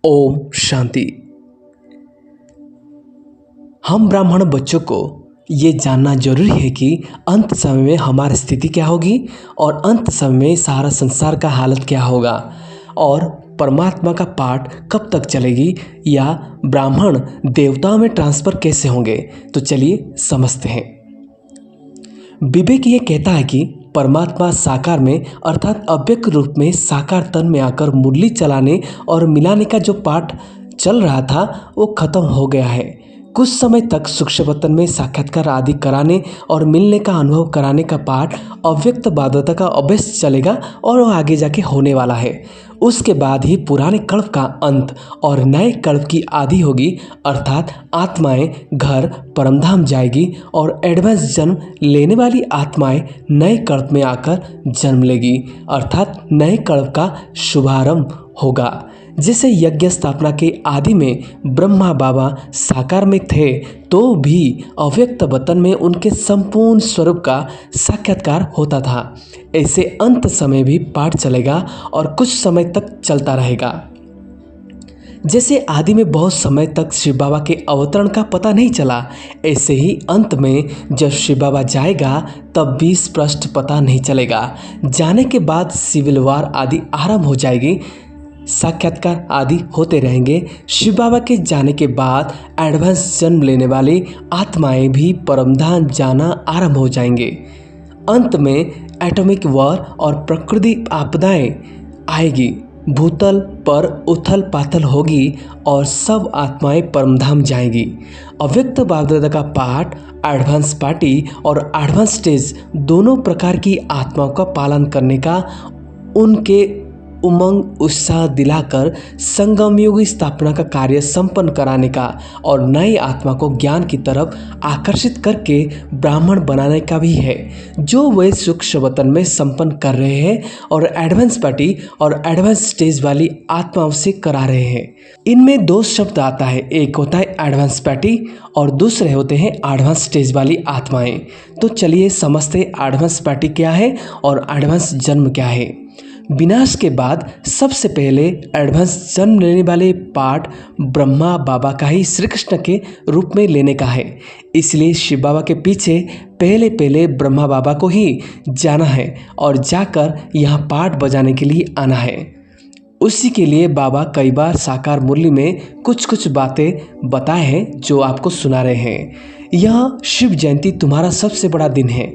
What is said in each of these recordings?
ओम शांति। हम ब्राह्मण बच्चों को ये जानना जरूरी है कि अंत समय में हमारी स्थिति क्या होगी और अंत समय में सारा संसार का हालत क्या होगा और परमात्मा का पाठ कब तक चलेगी या ब्राह्मण देवताओं में ट्रांसफर कैसे होंगे। तो चलिए समझते हैं। विवेक ये कहता है कि परमात्मा साकार में अर्थात अव्यक्त रूप में साकार तन में आकर मुरली चलाने और मिलाने का जो पाठ चल रहा था वो खत्म हो गया है। कुछ समय तक सूक्ष्मवतन में साक्षात्कार आदि कराने और मिलने का अनुभव कराने का पाठ अव्यक्त बाध्यता का अभ्यास चलेगा और वो आगे जाके होने वाला है। उसके बाद ही पुराने कल्प का अंत और नए कल्प की आदि होगी, अर्थात आत्माएं घर परमधाम जाएगी और एडवांस जन्म लेने वाली आत्माएं नए कल्प में आकर जन्म लेगी, अर्थात नए कल्प का शुभारंभ होगा। जैसे यज्ञ स्थापना के आदि में ब्रह्मा बाबा साकार में थे तो भी अव्यक्त वतन में उनके संपूर्ण स्वरूप का साक्षात्कार होता था। ऐसे अंत समय भी पाठ चलेगा और कुछ समय तक चलता रहेगा। जैसे आदि में बहुत समय तक शिव बाबा के अवतरण का पता नहीं चला, ऐसे ही अंत में जब शिव बाबा जाएगा तब भी स्पष्ट पता नहीं चलेगा। जाने के बाद सिविल वार आदि आरंभ हो जाएगी, साक्षात्कार आदि होते रहेंगे। शिव बाबा के जाने के बाद एडवांस जन्म लेने वाली आत्माएं भी परमधाम जाना आरंभ हो जाएंगे। अंत में एटॉमिक वॉर और प्रकृति आपदाएं आएगी, भूतल पर उथल पाथल होगी और सब आत्माएं परमधाम जाएंगी। अव्यक्त बाध्यता का पाठ एडवांस पार्टी और एडवांस स्टेज दोनों प्रकार की आत्माओं का पालन करने का, उनके उमंग उत्साह दिलाकर संगम युग स्थापना का कार्य संपन्न कराने का और नई आत्मा को ज्ञान की तरफ आकर्षित करके ब्राह्मण बनाने का भी है, जो वे सूक्ष्मवतन में संपन्न कर रहे हैं और एडवांस पार्टी और एडवांस स्टेज वाली आत्माओं से करा रहे हैं। इनमें दो शब्द आता है, एक होता है एडवांस पार्टी और दूसरे होते हैं एडवांस स्टेज वाली आत्माएं। तो चलिए समझते एडवांस पार्टी क्या है और एडवांस जन्म क्या है। विनाश के बाद सबसे पहले एडवांस जन्म लेने वाले पाठ ब्रह्मा बाबा का ही श्री कृष्ण के रूप में लेने का है। इसलिए शिव बाबा के पीछे पहले ब्रह्मा बाबा को ही जाना है और जाकर यहाँ पाठ बजाने के लिए आना है। उसी के लिए बाबा कई बार साकार मुरली में कुछ बातें बताए हैं जो आपको सुना रहे हैं। यह शिव जयंती तुम्हारा सबसे बड़ा दिन है,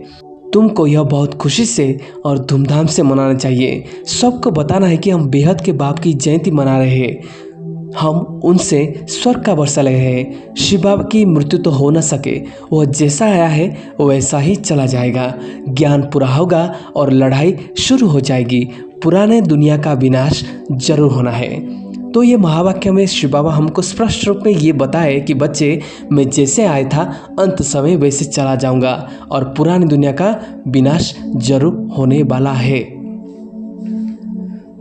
तुमको यह बहुत खुशी से और धूमधाम से मनाना चाहिए। सबको बताना है कि हम बेहद के बाप की जयंती मना रहे हैं, हम उनसे स्वर्ग का वर्षा ले रहे हैं। शिव बाबा की मृत्यु तो हो न सके, वह जैसा आया है वैसा ही चला जाएगा। ज्ञान पूरा होगा और लड़ाई शुरू हो जाएगी। पुराने दुनिया का विनाश जरूर होना है। तो ये महावाक्य में शिव बाबा हमको स्पष्ट रूप में ये बताए कि बच्चे, मैं जैसे आया था अंत समय वैसे चला जाऊंगा और पुरानी दुनिया का विनाश जरूर होने वाला है।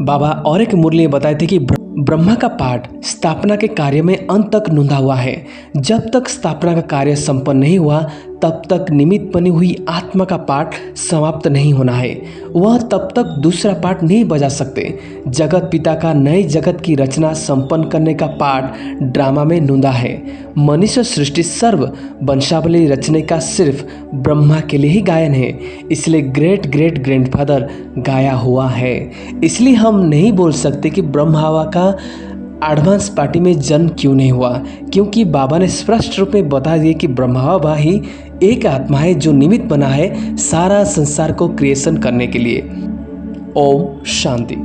बाबा और एक मुरली में बताए थे कि ब्रह्मा का पाठ स्थापना के कार्य में अंत तक नूंधा हुआ है। जब तक स्थापना का कार्य संपन्न नहीं हुआ तब तक निमित्त बनी हुई आत्मा का पाठ समाप्त नहीं होना है। वह तब तक दूसरा पाठ नहीं बजा सकते। जगत पिता का नए जगत की रचना संपन्न करने का पाठ ड्रामा में नूंधा है। मनुष्य सृष्टि सर्व वंशावली रचने का सिर्फ ब्रह्मा के लिए ही गायन है, इसलिए ग्रेट ग्रैंडफादर गाया हुआ है। इसलिए हम नहीं बोल सकते कि ब्रह्मा बाबा का एडवांस पार्टी में जन्म क्यों नहीं हुआ, क्योंकि बाबा ने स्पष्ट रूप में बता दिया कि ब्रह्मा बाबा ही एक आत्मा है जो निमित्त बना है सारा संसार को क्रिएशन करने के लिए। ओम शांति।